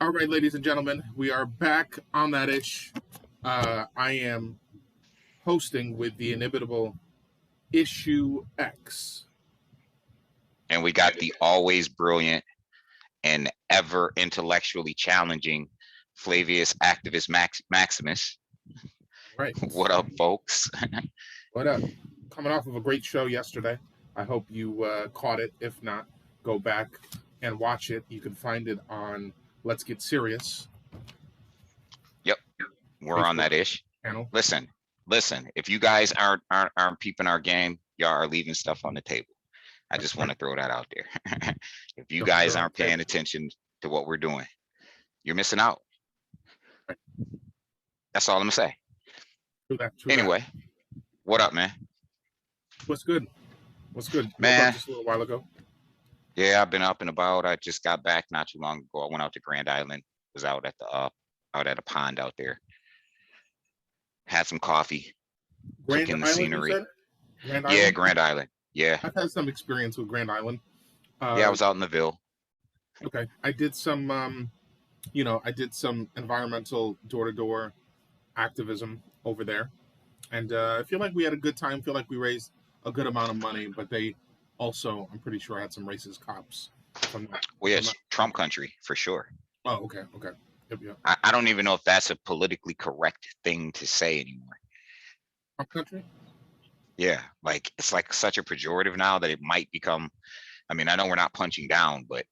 All right, ladies and gentlemen, we are back on that ish. I am hosting with the inimitable Issue X. And we got the always brilliant and ever intellectually challenging Flavius Activist Maximus. Right. What up, folks? What up? Coming off of a great show yesterday. I hope you caught it. If not, go back and watch it. You can find it on Let's Get Serious. Yep, we're on that ish. Channel. Listen. If you guys aren't peeping our game, y'all are leaving stuff on the table. I just want to throw that out there. If you guys aren't paying attention to what we're doing, you're missing out. That's all I'm gonna say. True that. Anyway, what up, man? What's good? Man, just a little while ago. Yeah, I've been up and about. I just got back not too long ago. I went out to Grand Island. Was out at a pond out there. Had some coffee. Took in the scenery. Grand Island. Yeah. I've had some experience with Grand Island. Yeah, I was out in the Ville. Okay. I did some environmental door-to-door activism over there. And I feel like we had a good time. I feel like we raised a good amount of money, but they also, I'm pretty sure, had some racist cops. Well, yes, Trump country, for sure. Oh, okay. Yep. I don't even know if that's a politically correct thing to say anymore. Trump country? Yeah, like it's like such a pejorative now that it might become, I mean, I know we're not punching down, but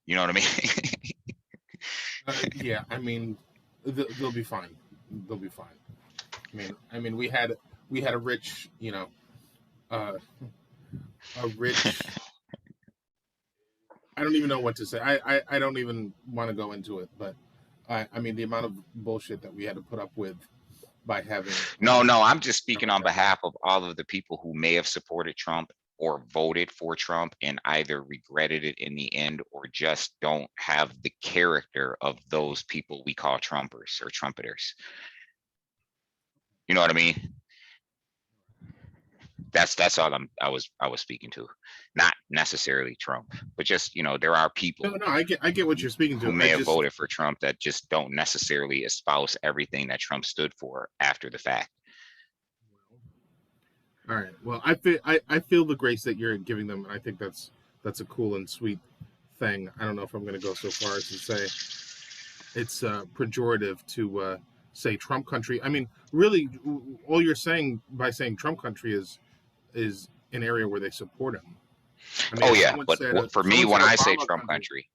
you know what I mean? Yeah, I mean, they'll be fine. They'll be fine. I mean, we had a rich, a rich. I don't even know what to say. I don't even want to go into it, but I mean, the amount of bullshit that we had to put up with by having. No, I'm just speaking on behalf of all of the people who may have supported Trump or voted for Trump and either regretted it in the end or just don't have the character of those people we call Trumpers or trumpeters. You know what I mean? That's all I was speaking to, not necessarily Trump, but just there are people. No, I get what you're speaking to. Who may have voted for Trump that just don't necessarily espouse everything that Trump stood for after the fact. All right. Well, I feel the grace that you're giving them, and I think that's a cool and sweet thing. I don't know if I'm going to go so far as to say it's pejorative to say Trump country. I mean, really, all you're saying by saying Trump country is an area where they support him. I mean, but for me, when I say Trump country,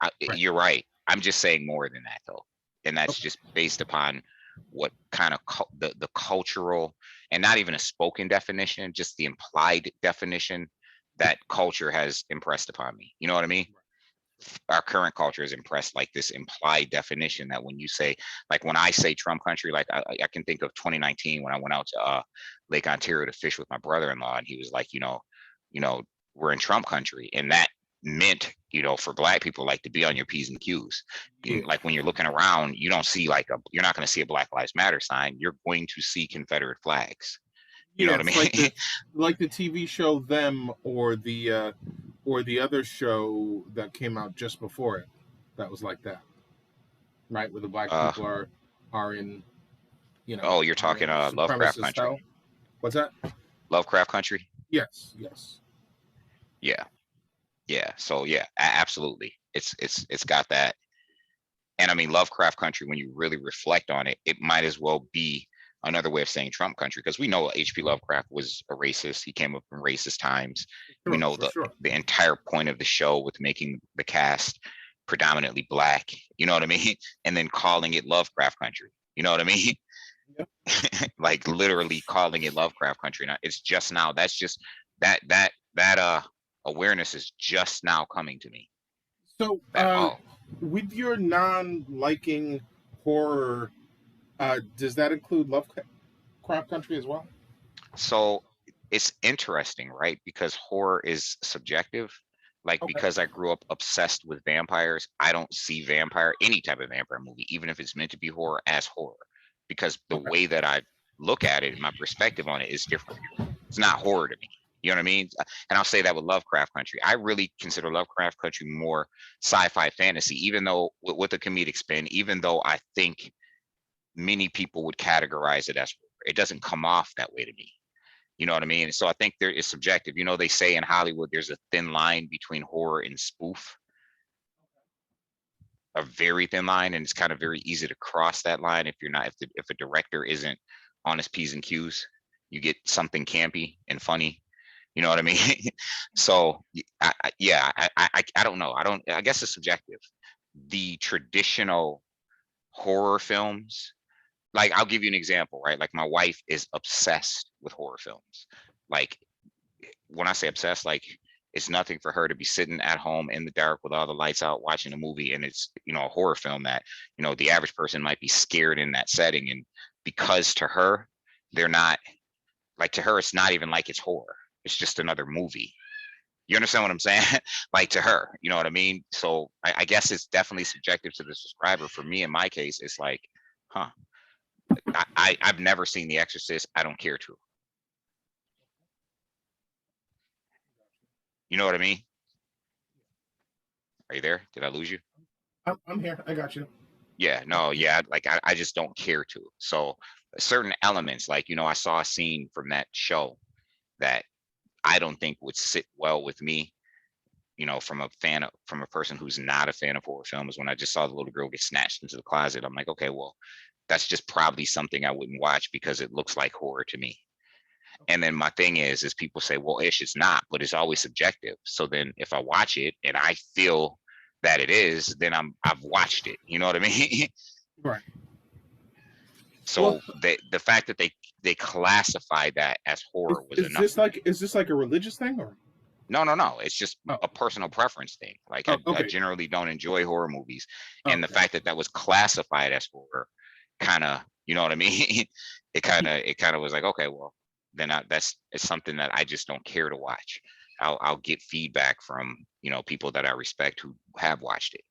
right. You're right. I'm just saying more than that, though, and that's just based upon what kind of the cultural, and not even a spoken definition, just the implied definition that culture has impressed upon me. You know what I mean? Our current culture is impressed like this implied definition that when you say, like when I say Trump country, like I can think of 2019 when I went out to Lake Ontario to fish with my brother-in-law, and he was like, we're in Trump country, and that meant, for Black people, like to be on your P's and Q's. Like when you're looking around, you don't see you're not going to see a Black Lives Matter sign. You're going to see Confederate flags. You know what I mean? Like the TV show Them, or the other show that came out just before it, that was like that, right? Where the Black people are in, Oh, you're talking Lovecraft Country. Style. What's that? Lovecraft Country. Yes. Yeah. So yeah, absolutely. It's got that. And I mean, Lovecraft Country, when you really reflect on it, it might as well be another way of saying Trump country, because we know H.P. Lovecraft was a racist. He came up in racist times. Sure, we know the entire point of the show with making the cast predominantly Black, you know what I mean? And then calling it Lovecraft Country, you know what I mean? Yep. Like literally calling it Lovecraft Country. Now it's just now, that's just that awareness is just now coming to me. So with your non-liking horror, does that include Lovecraft Country as well? So it's interesting, right? Because horror is subjective. Like, because I grew up obsessed with vampires, I don't see any type of vampire movie, even if it's meant to be horror, as horror. Because the way that I look at it, my perspective on it is different. It's not horror to me. You know what I mean? And I'll say that with Lovecraft Country. I really consider Lovecraft Country more sci-fi fantasy, even though with a comedic spin, even though I think many people would categorize it as horror. It doesn't come off that way to me. You know what I mean? So I think there is subjective. You know, they say in Hollywood there's a thin line between horror and spoof. A very thin line, and it's kind of very easy to cross that line if you're not if a director isn't on his P's and Q's. You get something campy and funny. You know what I mean? So yeah, I don't know. I guess it's subjective. The traditional horror films, like I'll give you an example, right? Like my wife is obsessed with horror films. Like when I say obsessed, like it's nothing for her to be sitting at home in the dark with all the lights out watching a movie, and it's, you know, a horror film that, you know, the average person might be scared in that setting, and because to her they're not, like, to her it's not even like it's horror, it's just another movie. You understand what I'm saying? Like to her, you know what I mean? So I guess it's definitely subjective to the subscriber. For me, in my case, it's like, huh, I've never seen The Exorcist, I don't care to. You know what I mean? Are you there? Did I lose you? I'm here. I got you. Yeah, no, yeah, like I just don't care to. So certain elements, like, you know, I saw a scene from that show that I don't think would sit well with me, you know, from a person who's not a fan of horror films. When I just saw the little girl get snatched into the closet, I'm like, okay, well, that's just probably something I wouldn't watch because it looks like horror to me. And then my thing is people say, well, Ish, it's not, but it's always subjective. So then if I watch it and I feel that it is, then I've watched it. You know what I mean? Right. So well, the fact that they classify that as horror was enough. Is this like a religious thing, or? No. It's just a personal preference thing. Like I generally don't enjoy horror movies, and the fact that that was classified as horror, kind of, you know what I mean? It kind of was like, okay, well, then it's something that I just don't care to watch. I'll get feedback from, you know, people that I respect who have watched it.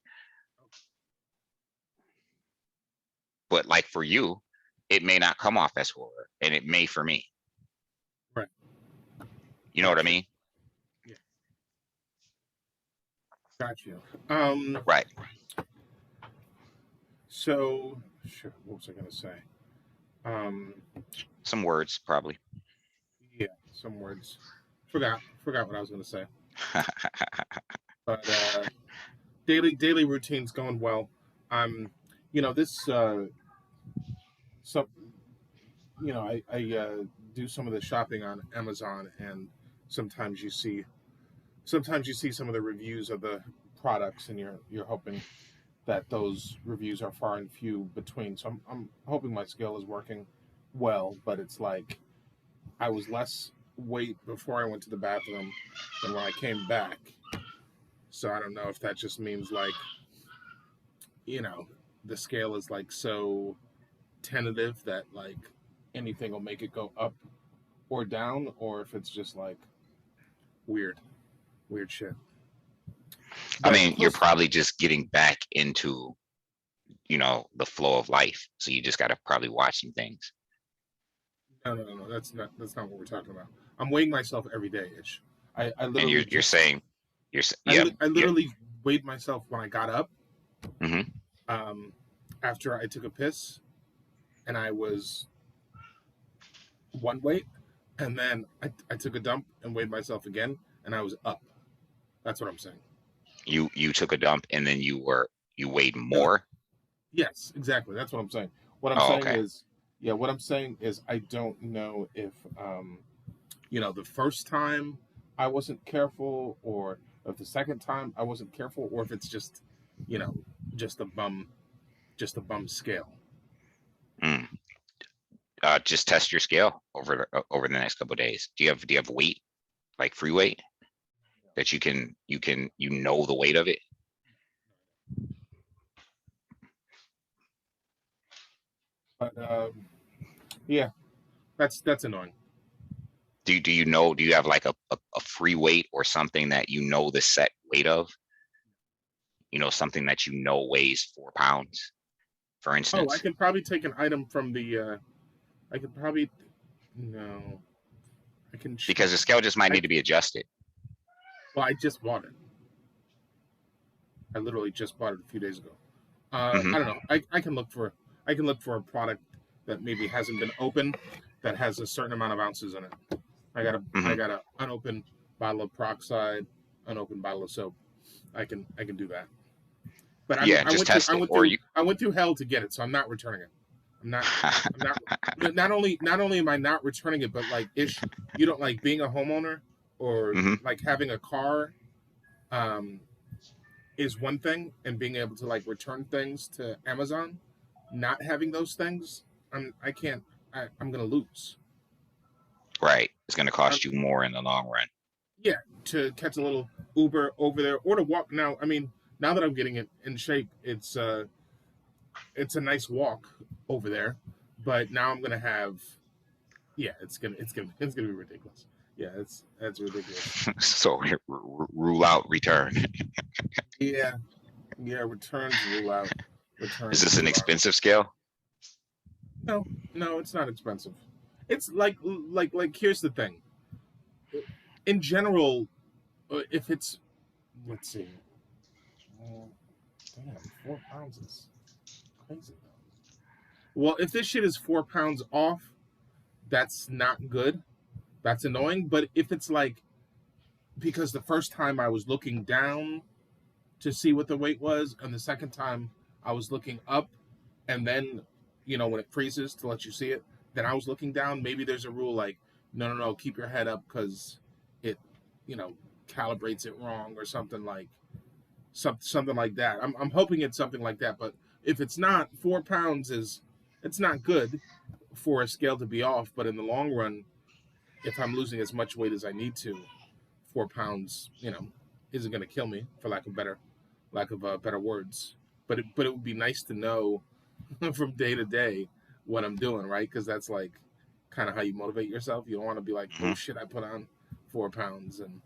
But like for you, it may not come off as horror, and it may for me. Right. You know what I mean? Yeah. Got you. Right. So, sure. What was I going to say? Some words, probably. Yeah, some words. Forgot what I was going to say. But daily routine's going well. You know, this. So, you know, I do some of the shopping on Amazon, and sometimes you see some of the reviews of the products, and you're hoping that those reviews are far and few between. So I'm hoping my skill is working well, but it's like I was less weight before I went to the bathroom than when I came back. So I don't know if that just means, like, you know, the scale is like so tentative that like anything will make it go up or down, or if it's just like weird shit. I mean, you're probably just getting back into, you know, the flow of life. So you just got to probably watch some things. No. That's not what we're talking about. I'm weighing myself every day, Ish. I literally. And you're saying, I literally weighed myself when I got up. Mm-hmm. After I took a piss, and I was one weight, and then I took a dump and weighed myself again, and I was up. That's what I'm saying. You took a dump and then you weighed more? Yes, exactly. That's what I'm saying. What I'm saying is I don't know if you know, the first time I wasn't careful, or if the second time I wasn't careful, or if it's just, you know, just a bum scale. Just test your scale over the next couple of days. Do you have weight, like free weight, that you know the weight of it? But yeah, that's annoying. Do you have like a free weight or something that you know the set weight of? You know, something that you know weighs 4 pounds, for instance. Oh, I can probably take an item from the. I could probably. No, Because the scale just might need to be adjusted. Well, I just bought it. I literally just bought it a few days ago. I don't know. I can look for a product that maybe hasn't been opened that has a certain amount of ounces in it. I got a unopened bottle of peroxide, unopened bottle of soap. I can do that. But I went through hell to get it, so I'm not returning it. I'm not. Not only am I not returning it, but like you don't like being a homeowner or like having a car, is one thing, and being able to like return things to Amazon, not having those things, I'm gonna lose. Right, it's gonna cost you more in the long run. Yeah, to catch a little Uber over there or to walk. Now, I mean, now that I'm getting it in shape, it's a nice walk over there. But now I'm gonna have, it's gonna be ridiculous. Yeah, that's ridiculous. So rule out return. Yeah, returns rule out. Is this an expensive scale? No, it's not expensive. It's like here's the thing. In general, if it's, let's see, damn, 4 pounds is crazy though. Well, if this shit is 4 pounds off, that's not good. That's annoying. But if it's like, because the first time I was looking down to see what the weight was, and the second time I was looking up, and then, when it freezes to let you see it, then I was looking down. Maybe there's a rule like, no, keep your head up because it, calibrates it wrong or something like that. I'm hoping it's something like that. But if it's not, 4 pounds it's not good for a scale to be off. But in the long run, if I'm losing as much weight as I need to, 4 pounds, isn't going to kill me, for lack of better words. But it would be nice to know from day to day what I'm doing, right? Because that's like kind of how you motivate yourself. You don't want to be like, oh shit, I put on 4 pounds and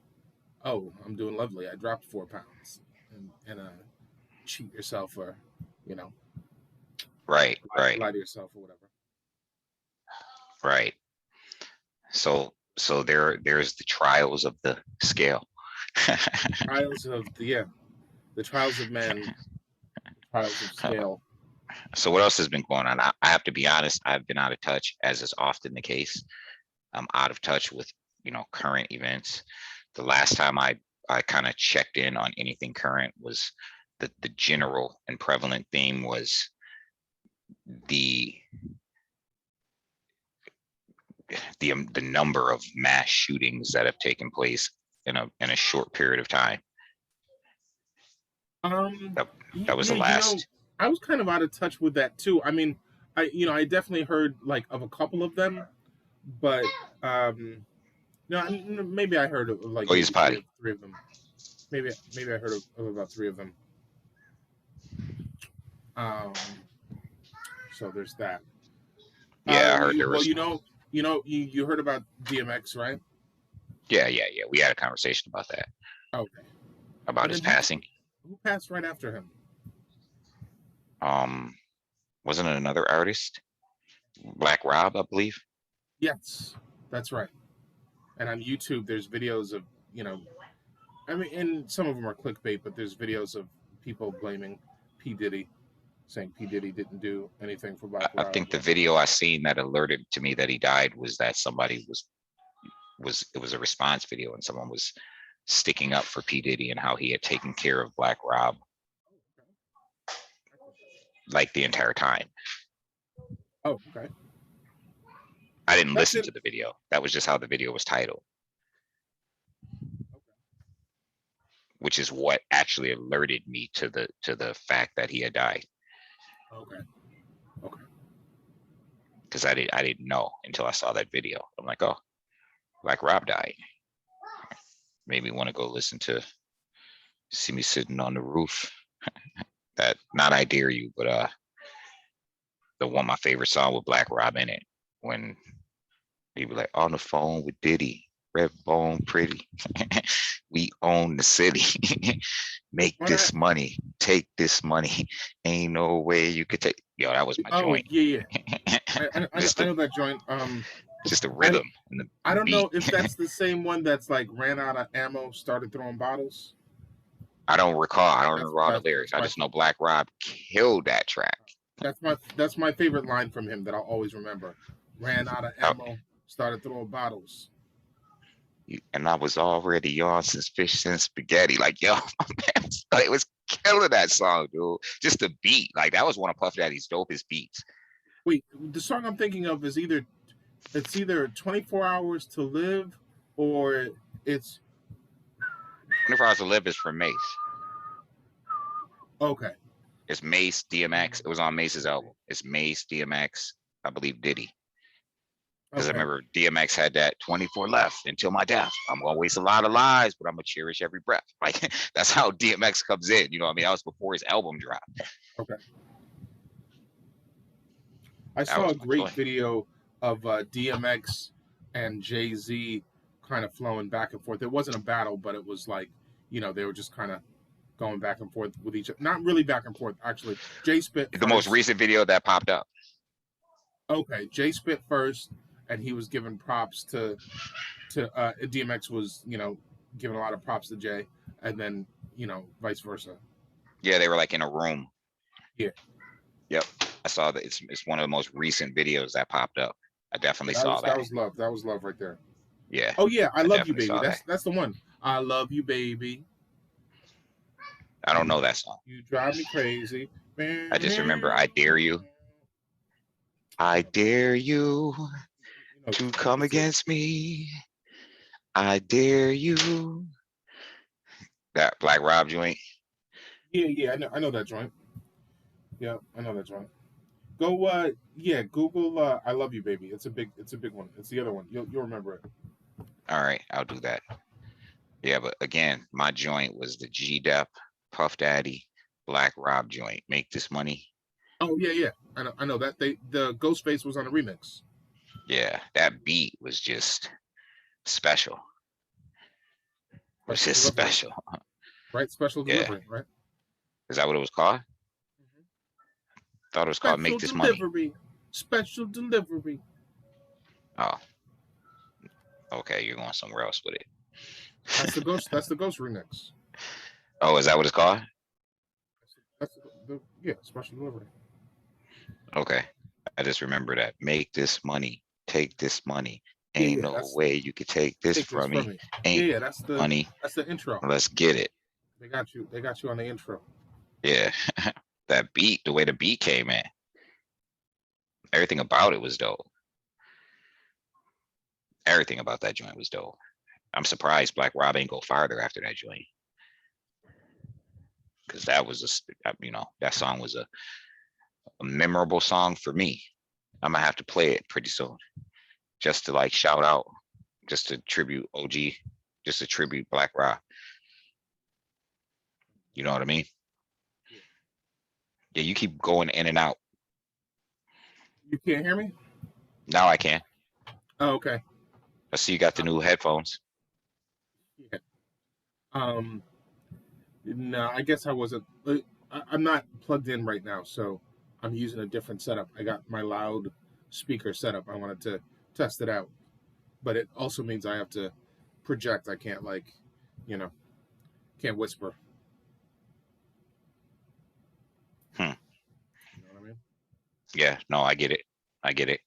I'm doing lovely. I dropped 4 pounds and cheat yourself or right, lie to yourself or whatever. Right. So there's the trials of the scale. The trials of man, trials of scale. So what else has been going on? I have to be honest, I've been out of touch, as is often the case. I'm out of touch with, current events. The last time I kind of checked in on anything current was the general and prevalent theme was the number of mass shootings that have taken place in a short period of time. That was the last. I was kind of out of touch with that too. I mean, I definitely heard like of a couple of them, but maybe I heard of like he's potty. 3 of them. Maybe I heard of about 3 of them. So there's that. Yeah, I heard there was. You heard about DMX, right? Yeah. We had a conversation about that. Okay. About his passing. Who passed right after him? Wasn't it another artist? Black Rob, I believe. Yes, that's right. And on YouTube, there's videos of, I mean, and some of them are clickbait, but there's videos of people blaming P. Diddy, saying P. Diddy didn't do anything for Black Rob. I think the video I seen that alerted to me that he died was that somebody it was a response video and someone was sticking up for P. Diddy and how he had taken care of Black Rob like the entire time. Oh, okay. I didn't listen to the video. That was just how the video was titled. Okay. Which is what actually alerted me to the fact that he had died. Okay. Because I didn't know until I saw that video. I'm like, oh, Black Rob died. Made me want to go listen to See Me Sitting on the Roof. That, not I Dare You, but my favorite song with Black Rob in it, when he was like, on the phone with Diddy, red bone pretty, we own the city, make this money, take this money, ain't no way you could take. Yo, that was my joint. Yeah. I know that joint. just the rhythm and the I don't beat. know if that's the same one that's like ran out of ammo, started throwing bottles. I don't recall. I don't remember all the lyrics. I just know Black Rob killed that track. That's my favorite line from him that I'll always remember. Ran out of ammo, started throwing bottles. And I was already on fish and spaghetti. Like, yo, man, it was killing that song, dude. Just the beat. Like, that was one of Puff Daddy's dopest beats. Wait, the song I'm thinking of is either 24 Hours to Live or it's 24 Hours to Live is from Mace. Okay. It's Mace, DMX. It was on Mace's album. It's Mace, DMX, I believe Diddy. Because I remember DMX had that 24 left until my death. I'm going to waste a lot of lives, but I'm going to cherish every breath. Like, that's how DMX comes in. You know what I mean? That was before his album dropped. Okay. I saw a great video of DMX and Jay-Z kind of flowing back and forth. It wasn't a battle, but it was like, you know, they were just kind of going back and forth with each other. Not really back and forth, actually. Jay spit the most recent video that popped up. Okay, Jay spit first, and he was giving props to DMX was, you know, giving a lot of props to Jay, and then, you know, vice versa. Yeah, they were like in a room. Yeah. Yep. I saw that. It's one of the most recent videos that popped up. I definitely saw that. That was love. That was love right there. Yeah. Oh yeah, I love you, baby. That's the one. I love you, baby. I don't know that song. You drive me crazy. I just remember I dare you. I dare you to come against me. I dare you. That Black Rob joint. Yeah, I know that joint. Yeah, I know that joint. Go Google I love you, baby. It's a big one. It's the other one. You'll remember it. All right, I'll do that. Yeah, but again, my joint was the G-Dep, Puff Daddy, Black Rob joint. Make This Money. Oh yeah. I know that the Ghostface was on a remix. Yeah, that beat was just special. It was just special. Right, special delivery, right? Is that what it was called? Thought it was called Make This Money. Special delivery. Oh. Okay, you're going somewhere else with it. That's the Ghost. That's the Ghost remix. Oh, is that what it's called? Yeah, special delivery. Okay, I just remember that. Make this money, take this money. Ain't no way you could take this from me. Ain't that's the money. That's the intro. Let's get it. They got you on the intro. Yeah, that beat, the way the beat came in, everything about it was dope. Everything about that joint was dope. I'm surprised Black Rob ain't go farther after that joint, because that was that song was a memorable song for me. I'm gonna have to play it pretty soon, just to like shout out, just to tribute OG, just to tribute Black Rob. You know what I mean? Yeah, you keep going in and out. You can't hear me? Now I can. Oh, okay. I see you got the new headphones. Yeah. No, I guess I wasn't. I'm not plugged in right now, so I'm using a different setup. I got my loud speaker setup. I wanted to test it out, but it also means I have to project. I can't can't whisper. You know what I mean? Yeah, no, I get it.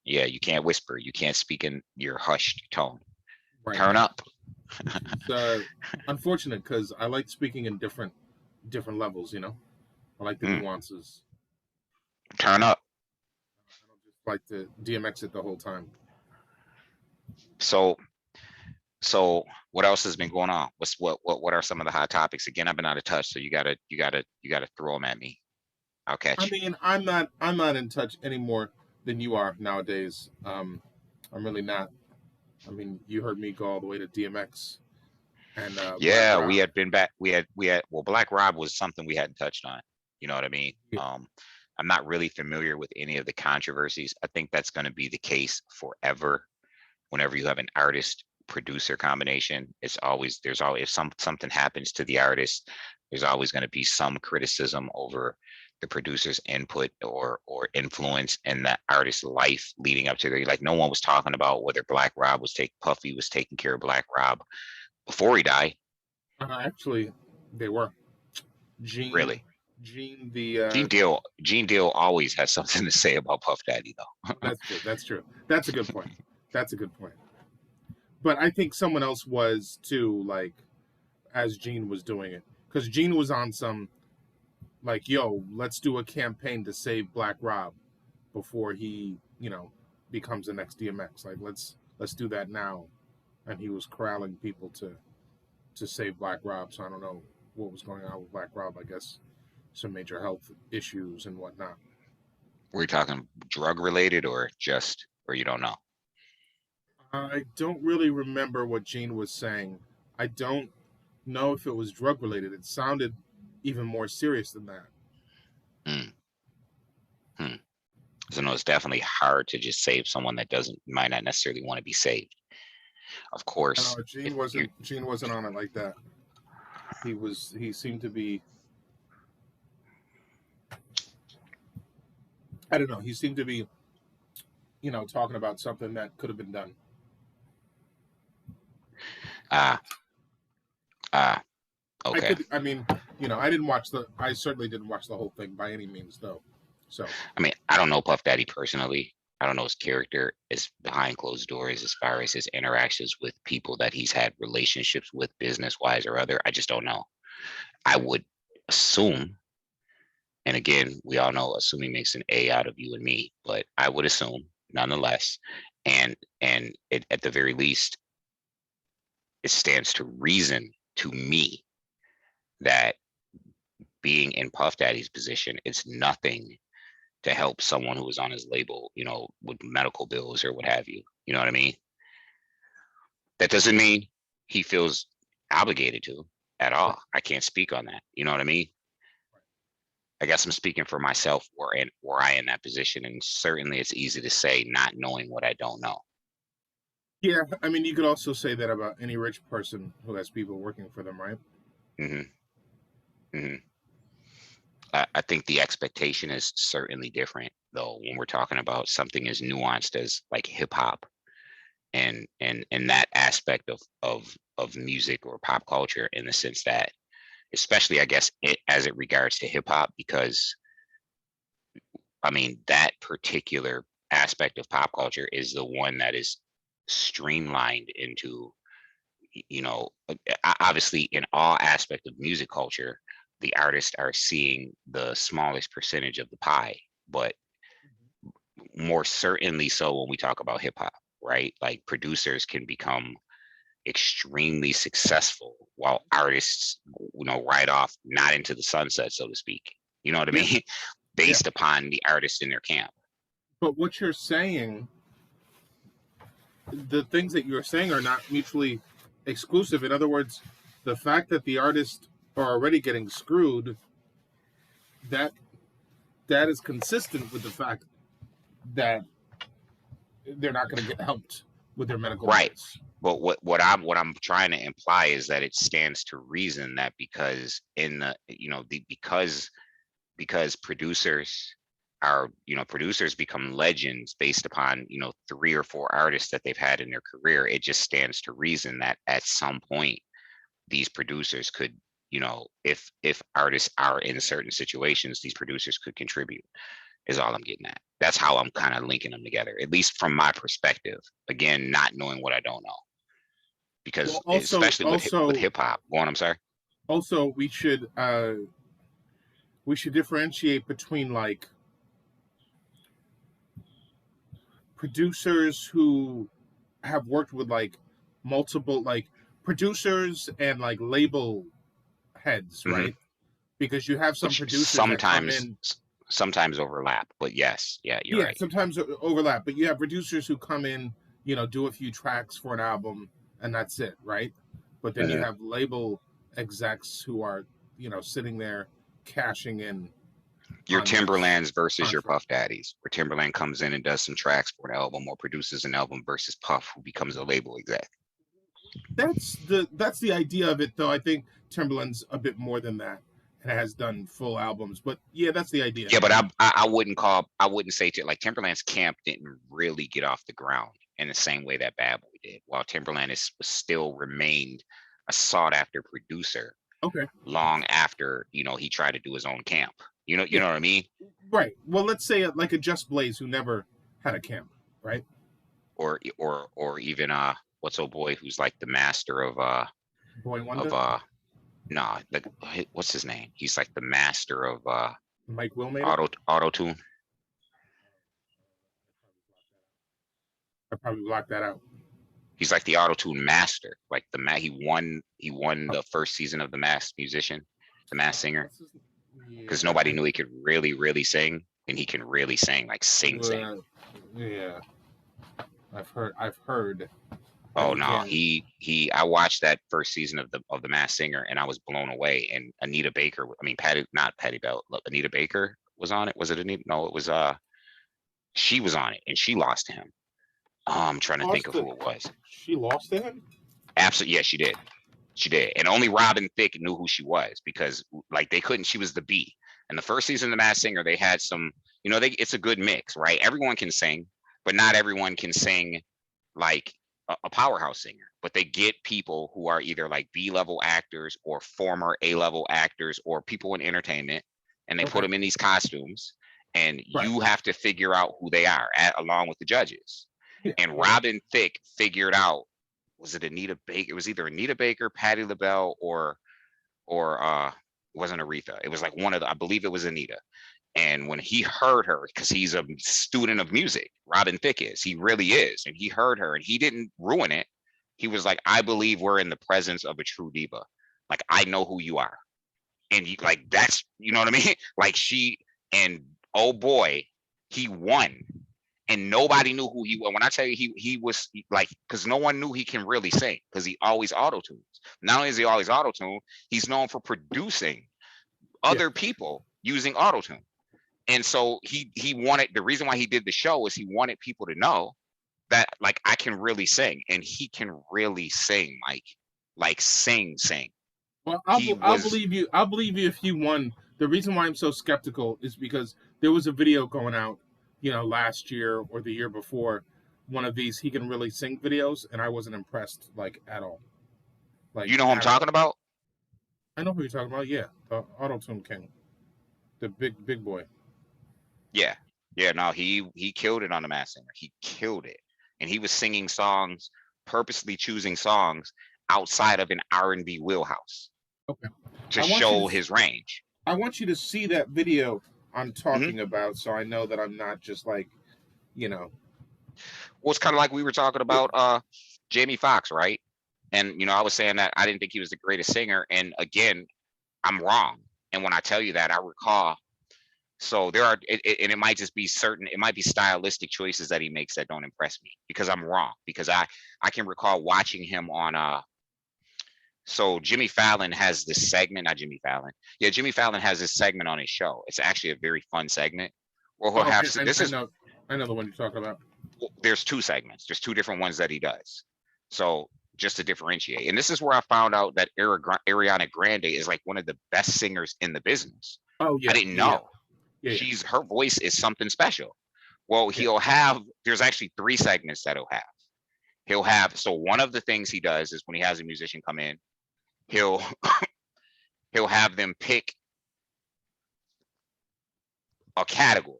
Yeah, you can't whisper. You can't speak in your hushed tone. Right. Turn up. It's unfortunate because I like speaking in different levels. You know, I like the nuances. Turn up. I don't just like to DMX it the whole time. So what else has been going on? What are some of the hot topics? Again, I've been out of touch, so you gotta throw them at me. I'll catch. I mean, I'm not in touch any more than you are nowadays. I'm really not. I mean, you heard me go all the way to DMX, and yeah, we had been back. We had well, Black Rob was something we hadn't touched on. You know what I mean? Yeah. I'm not really familiar with any of the controversies. I think that's going to be the case forever. Whenever you have an artist producer combination, there's always if something happens to the artist, there's always going to be some criticism over the producer's input or influence in that artist's life leading up to the, like, no one was talking about whether Puffy was taking care of Black Rob before he died. Actually, they were. Really? Gene Deal always has something to say about Puff Daddy, though. That's true. That's a good point. But I think someone else was too, like, as Gene was doing it, because Gene was on some, like, yo, let's do a campaign to save Black Rob before he, becomes the next DMX. Like, let's do that now. And he was corralling people to save Black Rob. So I don't know what was going on with Black Rob. I guess some major health issues and whatnot. Were you talking drug related or you don't know? I don't really remember what Gene was saying. I don't know if it was drug related. It sounded even more serious than that. So no, it's definitely hard to just save someone that might not necessarily want to be saved. Of course. No, Gene wasn't on it like that. He seemed to be, I don't know, he seemed to be, talking about something that could have been done. Okay. I certainly didn't watch the whole thing by any means, though. So, I mean, I don't know Puff Daddy personally. I don't know his character is behind closed doors as far as his interactions with people that he's had relationships with, business wise or other. I just don't know. I would assume, and again, we all know assuming makes an A out of you and me, but I would assume nonetheless, and it, at the very least, it stands to reason to me that being in Puff Daddy's position is nothing to help someone who is on his label, with medical bills or what have you. You know what I mean? That doesn't mean he feels obligated to at all. I can't speak on that. You know what I mean? I guess I'm speaking for myself where I in that position, and certainly it's easy to say not knowing what I don't know. Yeah, I mean, you could also say that about any rich person who has people working for them, right? I think the expectation is certainly different, though, when we're talking about something as nuanced as like hip hop and that aspect of music or pop culture, in the sense that, especially, I guess, as it regards to hip hop, because I mean, that particular aspect of pop culture is the one that is streamlined into, obviously in all aspect of music culture, the artists are seeing the smallest percentage of the pie, but more certainly so when we talk about hip hop, right? Like, producers can become extremely successful while artists, ride off not into the sunset, so to speak. You know what I mean? Based upon the artists in their camp. But what you're saying, the things that you're saying are not mutually exclusive. In other words, the fact that the artists are already getting screwed, that is consistent with the fact that they're not going to get helped with their medical rights. But what I'm trying to imply is that it stands to reason that because because producers become legends based upon 3 or 4 artists that they've had in their career, it just stands to reason that at some point these producers could, if artists are in certain situations, these producers could contribute, is all I'm getting at. That's how I'm kind of linking them together, at least from my perspective. Again, not knowing what I don't know, because especially with hip hop. Go on, I'm sorry. Also, we should differentiate between, like, producers who have worked with, like, multiple, like, producers and, like, label heads, right? Because you have some producers sometimes overlap, but yes, you're right. Sometimes overlap, but you have producers who come in, do a few tracks for an album, and that's it, right? But then you have label execs who are, sitting there cashing in. Your Timberlands versus your Puff Daddies, where Timberland comes in and does some tracks for an album or produces an album, versus Puff, who becomes a label exec. That's the idea of it, though. I think Timberland's a bit more than that. and has done full albums. But yeah, that's the idea. Yeah, but I wouldn't say like Timberland's camp didn't really get off the ground in the same way that Bad Boy did. While Timberland still remained a sought after producer. Okay. Long after he tried to do his own camp. You know what I mean? Right. Well, let's say like a Just Blaze who never had a camp, right? Or even what's old boy who's like the master of Boy Wonder? What's his name? He's like the master of Mike Will made auto tune. I probably blocked that out. He's like the auto tune master. Like he won the first season of The Masked Musician, The Masked Singer. Because nobody knew he could really sing, and he can really sing, like sing. Yeah. I've heard. Oh no, I watched that first season of the Masked Singer, and I was blown away. And Anita Baker, not Patty Bell, Anita Baker was on it. Was it Anita? No, it was she was on it, and she lost to him. I'm trying to think of who it was. She lost to him? Absolutely, yeah, she did. She did, and only Robin Thicke knew who she was because like they couldn't. She was the B. And the first season of The Masked Singer, they had some. It's a good mix, right? Everyone can sing, but not everyone can sing like a powerhouse singer. But they get people who are either like B-level actors or former A-level actors or people in entertainment, and they put them in these costumes, and you have to figure out who they are along with the judges. And Robin Thicke figured out, was it Anita Baker? It was either Anita Baker, Patti LaBelle, or it wasn't Aretha. It was like one of the, I believe it was Anita. And when he heard her, because he's a student of music, Robin Thicke is, he really is. And he heard her and he didn't ruin it. He was like, I believe we're in the presence of a true diva. Like, I know who you are. And like, that's, you know what I mean? Like and oh boy, he won. And nobody knew who he was. When I tell you he was like, because no one knew he can really sing because he always auto-tunes. Not only is he always auto-tune, he's known for producing other people using auto-tune. And so he wanted, the reason why he did the show is he wanted people to know that like I can really sing, and he can really sing, like sing. Well, I'll believe you. I'll believe you if he won. The reason why I'm so skeptical is because there was a video going out, last year or the year before, one of these he can really sing videos, and I wasn't impressed like at all. Like, you know who I'm talking about? I know who you're talking about. Yeah, the Auto-Tune King, the big boy. Yeah. No, he killed it on The Masked Singer. He killed it, and he was singing songs, purposely choosing songs outside of an R&B wheelhouse. Okay. To show his range. I want you to see that video I'm talking about, so I know that I'm not just like, Well, it's kind of like we were talking about Jamie Foxx, right? And I was saying that I didn't think he was the greatest singer, and again, I'm wrong. And when I tell you that, I recall. So there are, and it might just be it might be stylistic choices that he makes that don't impress me because I'm wrong. Because I can recall watching him on so Jimmy Fallon has this segment, not Jimmy Fallon. Yeah, Jimmy Fallon has this segment on his show. It's actually a very fun segment. Where he'll have I know the one you're talking about. There's two segments. There's two different ones that he does. So just to differentiate. And this is where I found out that Ariana Grande is like one of the best singers in the business. Oh yeah. I didn't know. Yeah. Her voice is something special. Well, there's actually three segments that he'll have. So one of the things he does is when he has a musician come in, he'll have them pick a category,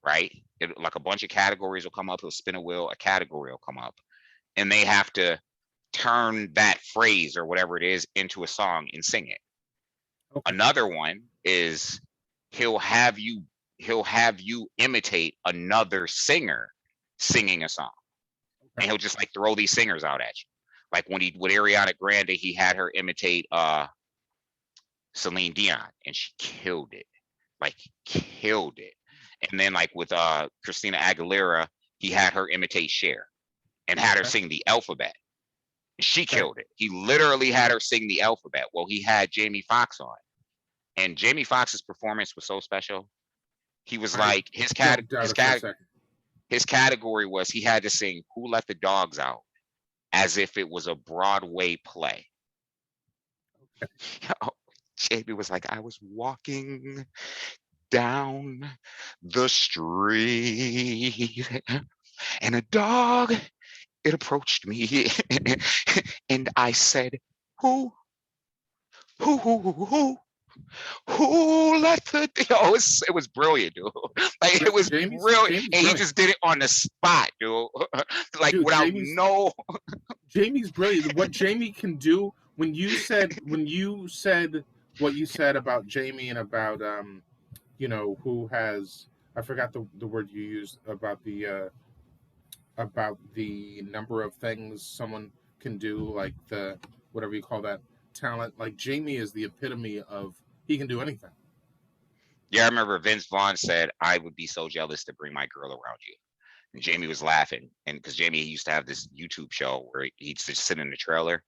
right? Like a bunch of categories will come up. He'll spin a wheel, a category will come up, and they have to turn that phrase or whatever it is into a song and sing it. Okay. Another one is he'll have you imitate another singer singing a song. Okay. And he'll just like throw these singers out at you. Like with Ariana Grande, he had her imitate Celine Dion, and she killed it. Like killed it. And then like with Christina Aguilera, he had her imitate Cher and had her sing the alphabet. She killed it. He literally had her sing the alphabet. Well, he had Jamie Foxx on. And Jamie Foxx's performance was so special. He was like his category was he had to sing Who Let the Dogs Out as if it was a Broadway play. Jamie was like, I was walking down the street and a dog, it approached me and I said, who, who, who let the, yo, it was brilliant, dude. Like, it was brilliant. And he just did it on the spot, dude. Like, dude, without Jamie's brilliant. What Jamie can do, when you said what you said about Jamie and about you know, who has, I forgot the word you used about the number of things someone can do, like the whatever you call that talent. Like Jamie is the epitome of, he can do anything. Yeah, I remember Vince Vaughn said, I would be so jealous to bring my girl around you. And Jamie was laughing. And because Jamie used to have this YouTube show where he'd just sit in the trailer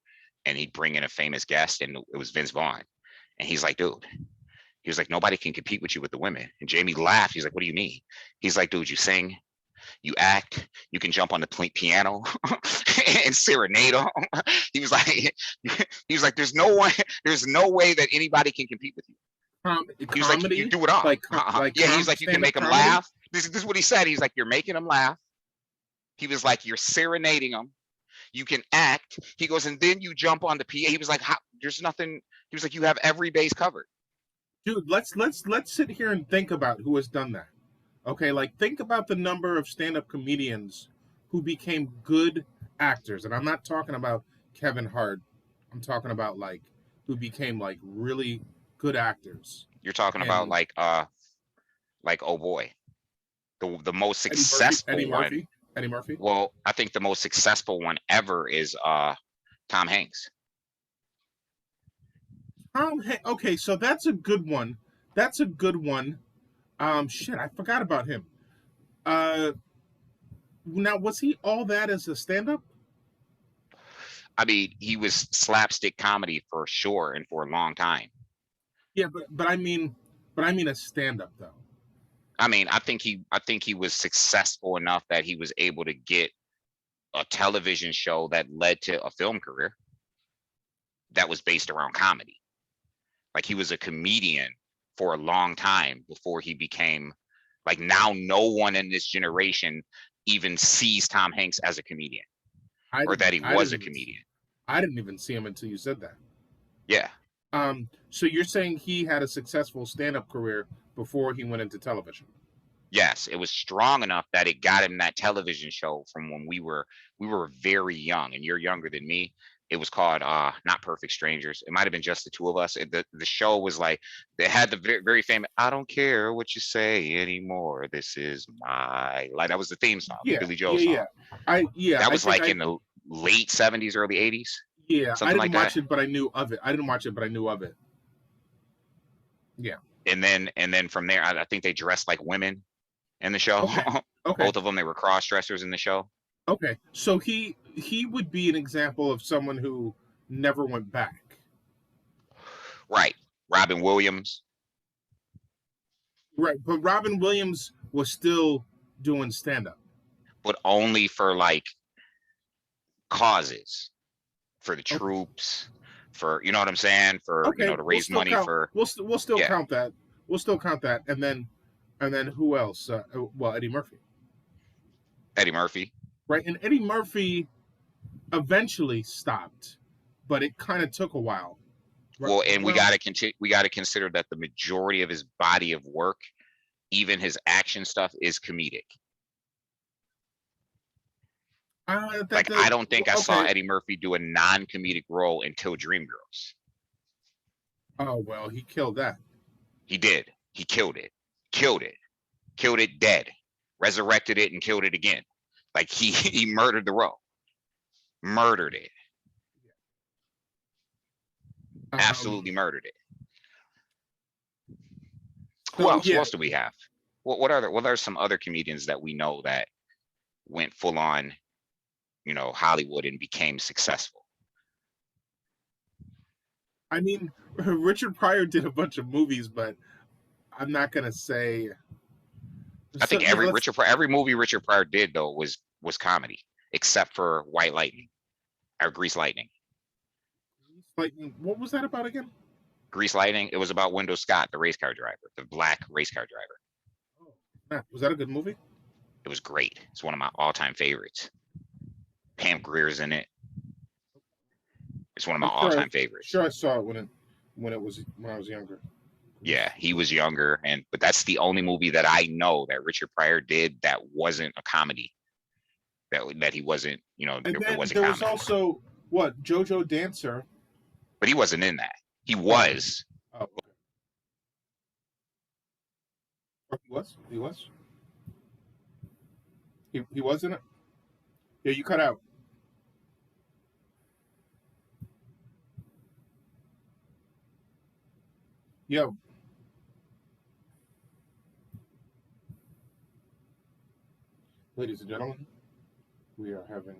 and he'd bring in a famous guest, and it was Vince Vaughn. And he's like, dude, he was like, nobody can compete with you with the women. And Jamie laughed. He's like, what do you mean? He's like, dude, you sing, you act, you can jump on the piano and serenade them. He was like, there's no way that anybody can compete with you. He was like, you do it all. Yeah, he's like, you can make them laugh. This is what he said. He's like, you're making them laugh. He was like, you're serenading them. You can act. He goes, and then you jump on the PA. He was like, there's nothing. He was like, you have every base covered. Dude, let's sit here and think about who has done that. Okay, like think about the number of stand-up comedians who became good actors. And I'm not talking about Kevin Hart. I'm talking about like who became like really good actors. You're talking about like oh boy, the most successful one. Eddie Murphy. Well, I think the most successful one ever is Tom Hanks. Okay, so that's a good one. That's a good one. Shit, I forgot about him. Now was he all that as a stand-up? I mean, he was slapstick comedy for sure and for a long time. Yeah, but I mean a stand-up though. I mean, I think he was successful enough that he was able to get a television show that led to a film career that was based around comedy. Like, he was a comedian for a long time before he became, like, now no one in this generation even sees Tom Hanks as a comedian or that he was a comedian. I didn't even see him until you said that. Yeah. So you're saying he had a successful stand-up career before he went into television? Yes, it was strong enough that it got him that television show from when we were very young, and you're younger than me. It was called Not Perfect Strangers. It might have been just the two of us. The show was like, they had the very, very famous "I don't care what you say anymore. This is my life." That was the theme song, Billy Joel song. That was like in the late 70s, early 80s. Yeah, I didn't watch it, but I knew of it. I didn't watch it, but I knew of it. Yeah. And then from there, I think they dressed like women in the show. Okay. Both of them, they were cross dressers in the show. Okay, so he would be an example of someone who never went back. Right. Robin Williams. Right, but Robin Williams was still doing stand-up. But only for like causes, for the troops, for, you know what I'm saying, for to raise money for. We'll still count that. We'll still count that, and then who else? Well, Eddie Murphy. Eddie Murphy. Right, and Eddie Murphy eventually stopped, but it kind of took a while. Right? Well, and we got to consider that the majority of his body of work, even his action stuff, is comedic. I don't think I saw Eddie Murphy do a non-comedic role until Dreamgirls. Oh, well, he killed that. He did. He killed it. Killed it dead. Resurrected it and killed it again. Like, he murdered the role. Murdered it. Absolutely murdered it. Who else? Who else do we have? What are some other comedians that we know that went full on, Hollywood and became successful? I mean, Richard Pryor did a bunch of movies, but I'm not gonna say. I think every movie Richard Pryor did though was comedy, except for White Lightning or Grease Lightning. What was that about again? Grease Lightning. It was about Wendell Scott, the race car driver, the black race car driver. Oh, yeah. Was that a good movie? It was great. It's one of my all-time favorites. Pam Grier's in it. It's one of my all-time favorites. Sure, I saw it when I was younger. Yeah, he was younger, but that's the only movie that I know that Richard Pryor did that wasn't a comedy. That he wasn't, it wasn't. There was also JoJo Dancer, but he wasn't in that. He was. Oh, okay. He was. He was in it. Yeah, you cut out. Yo. Ladies and gentlemen, we are having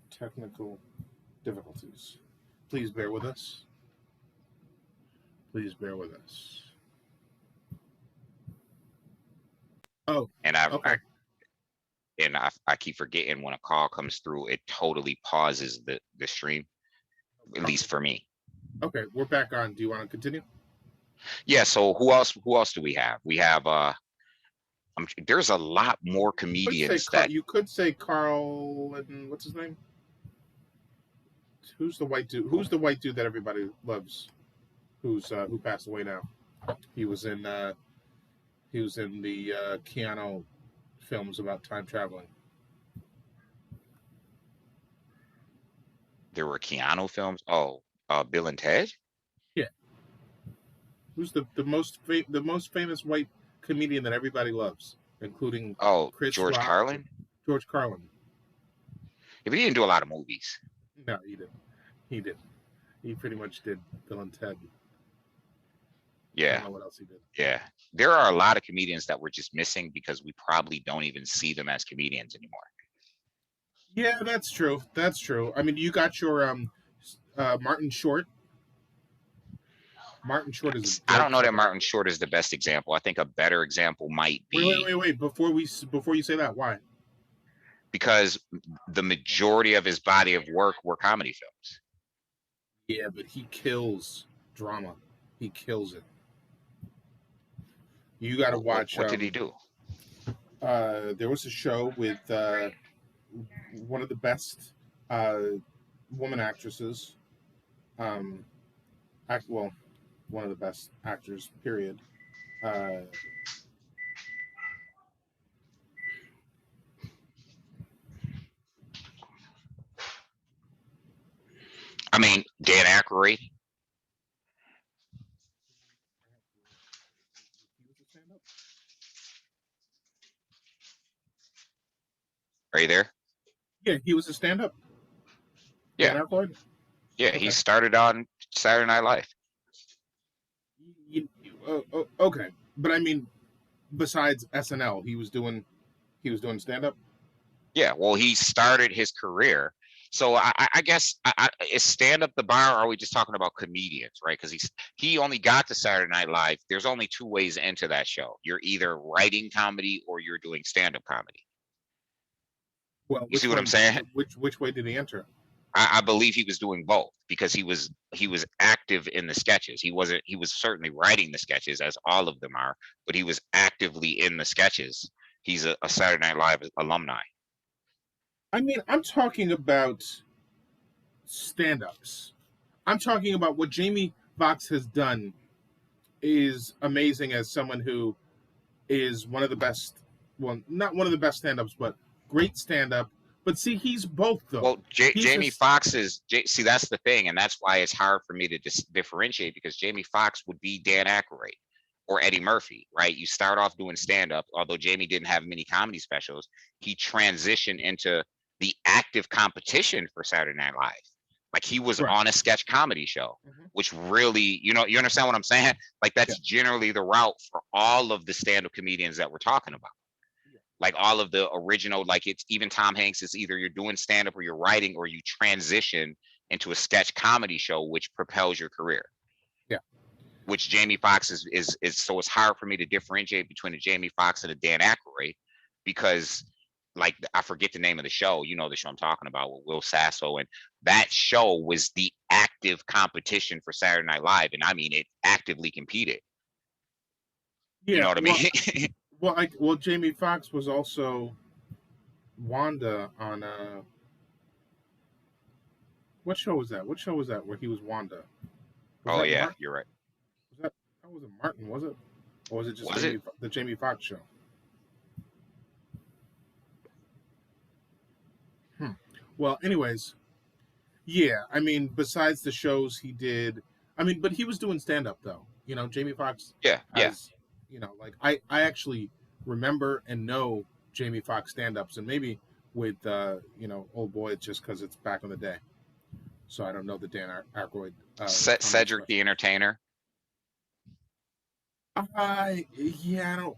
technical difficulties. Please bear with us. Oh, and I keep forgetting when a call comes through, it totally pauses the stream, at least for me. Okay, we're back on. Do you want to continue? Yeah. So who else do we have? We have there's a lot more comedians you could say Carl and what's his name? Who's the white dude? Who's the white dude that everybody loves? Who passed away now? He was in the Keanu films about time traveling. There were Keanu films. Oh, Bill and Ted. Yeah. Who's the most famous white comedian that everybody loves, including Chris George Rock, Carlin. George Carlin. Yeah, but he didn't do a lot of movies. No, he didn't. He pretty much did Bill and Ted. Yeah. I don't know what else he did. Yeah. There are a lot of comedians that we're just missing because we probably don't even see them as comedians anymore. Yeah, that's true. I mean, you got your Martin Short. Martin Short is. I don't know that Martin Short is the best example. I think a better example might be. Wait. Before you say that, why? Because the majority of his body of work were comedy films. Yeah, but he kills drama. He kills it. You got to watch. What did he do? There was a show with one of the best woman actresses. One of the best actors, period. I mean, Dan Aykroyd. Are you there? Yeah, he was a stand-up. Yeah. Dan Aykroyd? Yeah, okay. He started on Saturday Night Live. Okay, but I mean, besides SNL, he was doing stand-up. Yeah, well, he started his career. So I guess is stand-up the bar, or are we just talking about comedians, right? Because he only got to Saturday Night Live. There's only two ways into that show. You're either writing comedy or you're doing stand-up comedy. Well, you see what I'm saying? Which way did he enter? I believe he was doing both because he was active in the sketches. He was certainly writing the sketches, as all of them are, but he was actively in the sketches. He's a Saturday Night Live alumni. I mean, I'm talking about stand-ups. I'm talking about what Jamie Foxx has done is amazing as someone who is one of the best, well, not one of the best stand-ups, but great stand-up. But see, he's both though. Well, Jamie Foxx is see, that's the thing, and that's why it's hard for me to differentiate, because Jamie Foxx would be Dan Aykroyd or Eddie Murphy, right? You start off doing stand-up, although Jamie didn't have many comedy specials. He transitioned into the active competition for Saturday Night Live. Like he was on a sketch comedy show, which really, you understand what I'm saying? Like that's generally the route for all of the stand-up comedians that we're talking about. Like all of the original, like it's even Tom Hanks, it's either you're doing stand-up or you're writing, or you transition into a sketch comedy show, which propels your career. Yeah. Which Jamie Foxx is so it's hard for me to differentiate between a Jamie Foxx and a Dan Aykroyd, because like I forget the name of the show. You know the show I'm talking about with Will Sasso, and that show was the active competition for Saturday Night Live, and I mean it actively competed. Yeah, you know what I mean? well, Jamie Foxx was also Wanda on what show was that? What show was that where he was Wanda? Was Oh that yeah, Martin? you're right. That wasn't Martin, was it? Or was it just Was it? the Jamie Foxx show? Hmm. Well, anyways, yeah. I mean, besides the shows he did, I mean, but he was doing stand up though. You know, Jamie Foxx Yeah, yeah. has, like I actually remember and know Jamie Foxx stand ups, and maybe with old boy, it's just because it's back in the day. So I don't know the Dan Aykroyd comedy Cedric special. the Entertainer. Yeah, I don't.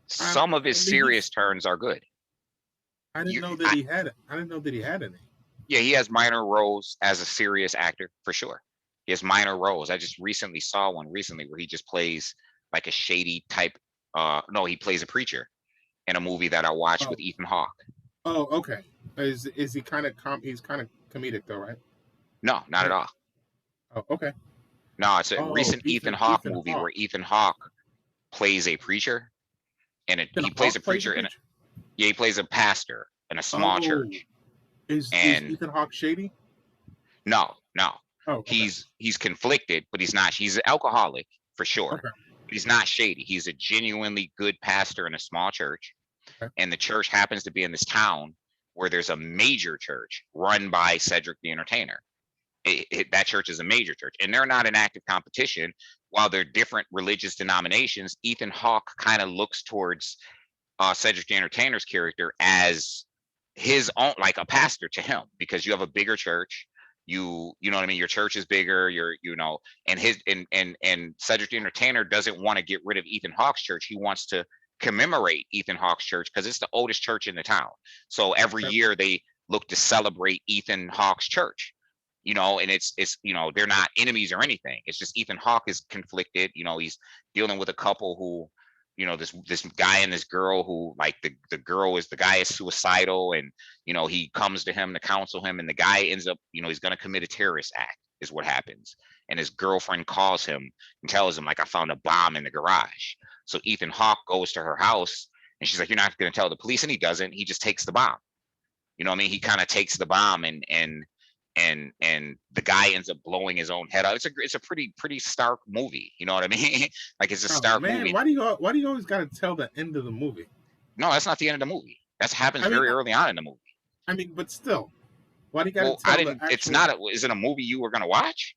Some of I his mean, serious turns are good. I didn't You, know that he had it. I didn't know that he had any. yeah, he has minor roles as a serious actor for sure. He has minor roles. I just recently saw one recently where he just plays like a shady type. No, he plays a preacher in a movie that I watched with Oh, Ethan Hawke. oh, okay. Is he kind of he's kind of comedic though, right? No, not at Like, all. oh, okay. No, it's a Oh, recent Ethan Hawke Ethan movie where Hawke. Ethan Hawke plays a preacher, and Ethan he plays a Hawke plays a preacher, preacher. yeah, he plays a pastor in a small Oh, church. is And Ethan Hawke shady? no, Oh, okay, he's conflicted, but he's not. He's an alcoholic for sure. okay, But he's not shady. He's a genuinely good pastor in a small church, okay. and the church happens to be in this town where there's a major church run by Cedric the Entertainer. That church is a major church, and they're not in active competition. While they're different religious denominations, Ethan Hawke kind of looks towards Cedric the Entertainer's character as his own, like a pastor to him, because you have a bigger church. You know what I mean? Your church is bigger. And Cedric the Entertainer doesn't want to get rid of Ethan Hawke's church. He wants to commemorate Ethan Hawke's church because it's the oldest church in the town. So every year they look to celebrate Ethan Hawke's church. And it's they're not enemies or anything. It's just Ethan Hawke is conflicted. He's dealing with a couple who, this guy and this girl who, like, the guy is suicidal, and he comes to him to counsel him, and the guy ends up, he's going to commit a terrorist act is what happens. And his girlfriend calls him and tells him, like, I found a bomb in the garage. So Ethan Hawke goes to her house, and she's like, you're not going to tell the police. And he doesn't. He just takes the bomb. You know what I mean? He kind of takes the bomb, and the guy ends up blowing his own head out. It's a pretty stark movie. You know what I mean? Like, it's a stark movie. Why do you always got to tell the end of the movie? No, that's not the end of the movie. That happens very early on in the movie. I mean, but still, why do you got to tell the actual... It's not. Is it a movie you were gonna watch?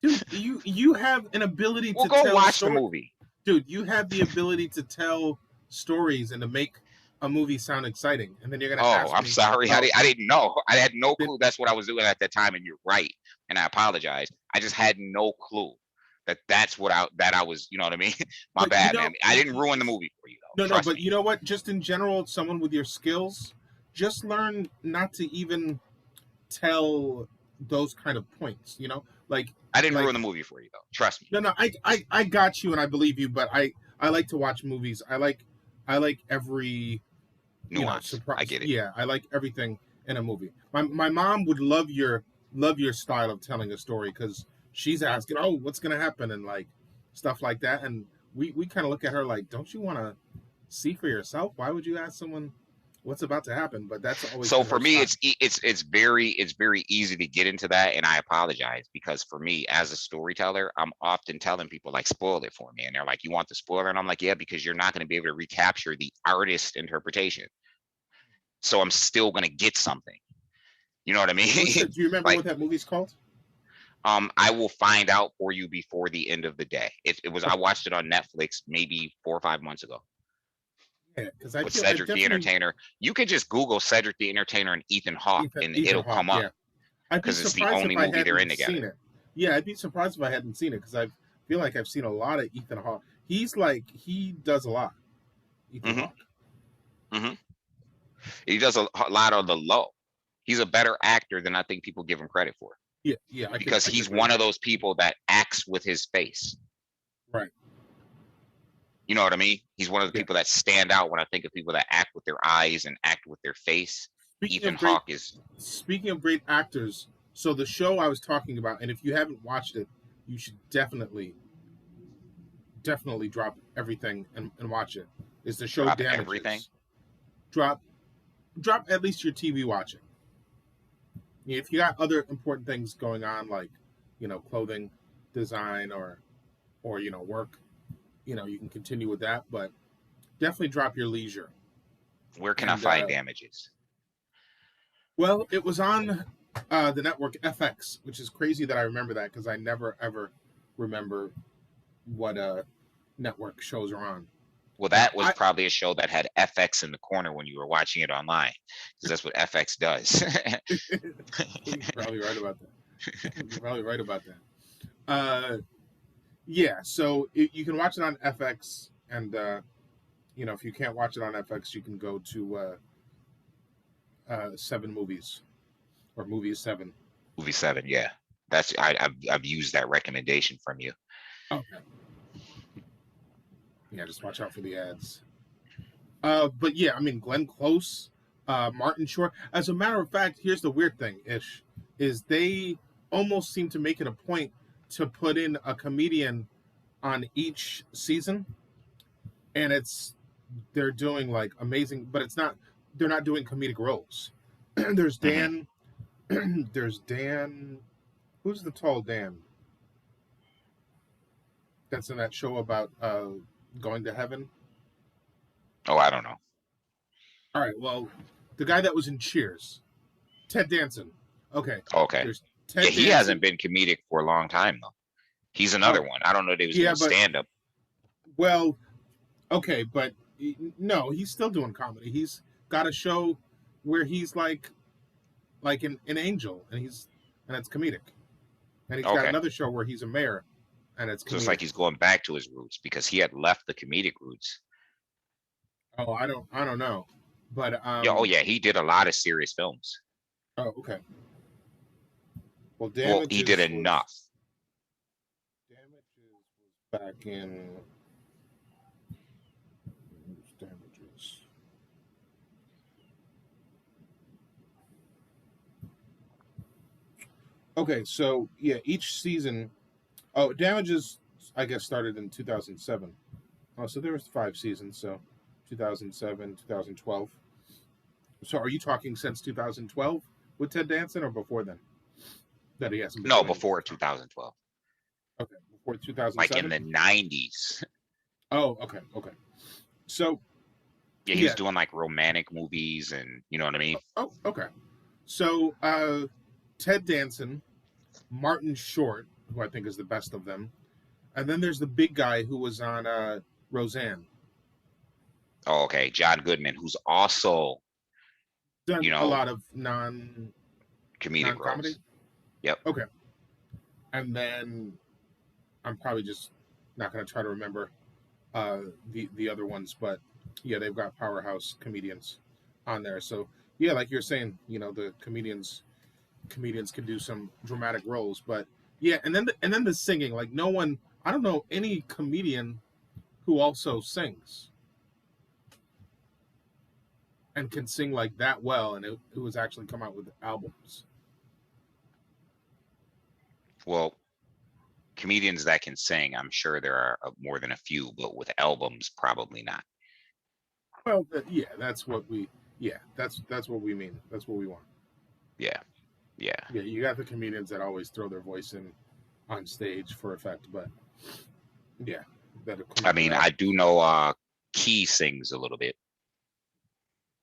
Dude, you have an ability to go watch the movie. Dude, you have the ability to tell stories and to make a movie sound exciting, and then you're gonna ask me, I'm sorry. I didn't know. I had no clue that's what I was doing at that time, and you're right. And I apologize. I just had no clue that's what I was. You know what I mean? My bad, man. I didn't ruin the movie for you, though. No, but you know what? Just in general, someone with your skills, just learn not to even tell those kind of points. Like, I didn't ruin the movie for you, though. Trust me. No, I got you, and I believe you. But I like to watch movies. I like every nuance. Surprise. I get it. Yeah, I like everything in a movie. My mom would love your style of telling a story, because she's asking, oh, what's gonna happen, and like stuff like that. And we kind of look at her like, don't you want to see for yourself? Why would you ask someone what's about to happen? But that's always... So for me, it's very easy to get into that, and I apologize, because for me as a storyteller, I'm often telling people, like, spoil it for me, and they're like, you want the spoiler? And I'm like, yeah, because you're not going to be able to recapture the artist interpretation. So I'm still going to get something. You know what I mean? Do you remember like, what that movie's called? I will find out for you before the end of the day. It was, I watched it on Netflix maybe 4 or 5 months ago. Yeah, because I with Cedric the Entertainer. You could just Google Cedric the Entertainer and Ethan Hawke, and it'll come up. Because it's the only movie they're in together. Yeah, I'd be surprised if I hadn't seen it, because I feel like I've seen a lot of Ethan Hawke. He does a lot. Ethan Hawke. Mm-hmm. He does a lot of the low. He's a better actor than I think people give him credit for. Yeah. Because he's one of those people that acts with his face. Right. You know what I mean? He's one of the people that stand out when I think of people that act with their eyes and act with their face. Ethan Hawke is. Speaking of great actors, so the show I was talking about, and if you haven't watched it, you should definitely drop everything and watch it. Is the show Damages. Everything? Drop at least your TV watching. If you got other important things going on, like, clothing design or work, you can continue with that, but definitely drop your leisure. Where can I find Damages? Well, it was on the network FX, which is crazy that I remember that, because I never ever remember what network shows are on. Well, that was probably a show that had FX in the corner when you were watching it online, because that's what FX does. You're probably right about that. Yeah, so you can watch it on FX, and if you can't watch it on FX, you can go to 7 Movies or Movie 7. Movie 7, yeah. That's I've used that recommendation from you. Okay. Yeah, just watch out for the ads. But yeah, I mean, Glenn Close, Martin Short. As a matter of fact, here's the weird thing, is they almost seem to make it a point to put in a comedian on each season, and they're doing like amazing, but they're not doing comedic roles. There's Dan. There's Dan. Who's the tall Dan? That's in that show about going to heaven. Oh, I don't know. All right, well, the guy that was in Cheers, Ted Danson. Okay. Yeah, he hasn't been comedic for a long time though. He's another one. I don't know if he was doing stand-up. Well, okay, but no, he's still doing comedy. He's got a show where he's like an angel, and it's comedic. And he's got another show where he's a mayor, and it's comedic. So it's like he's going back to his roots, because he had left the comedic roots. Oh, I don't know, but yeah, he did a lot of serious films. Oh, okay. Well, he did enough. Damages was back in Damages. Okay, so yeah, each season. Oh, Damages, I guess, started in 2007. Oh, so there was 5 seasons. So 2007, 2012. So are you talking since 2012 with Ted Danson, or before then? That he hasn't been. No, before 2012. Okay, before 2007. Like in the 90s. Oh, okay. So yeah, he was doing like romantic movies, and you know what I mean. Oh, okay. So Ted Danson, Martin Short, who I think is the best of them, and then there's the big guy who was on Roseanne. Oh, okay. John Goodman, who's also done a lot of non-comedic roles. Yep. Okay. And then I'm probably just not going to try to remember the other ones, but yeah, they've got powerhouse comedians on there. So yeah, like you're saying, the comedians can do some dramatic roles, but yeah, and then the singing, like I don't know any comedian who also sings and can sing like that well, and it was actually come out with albums. Well, comedians that can sing, I'm sure there are more than a few, but with albums, probably not. Well, yeah, that's what we mean. That's what we want. Yeah. You got the comedians that always throw their voice in on stage for effect, but yeah. I mean, I do know Key sings a little bit.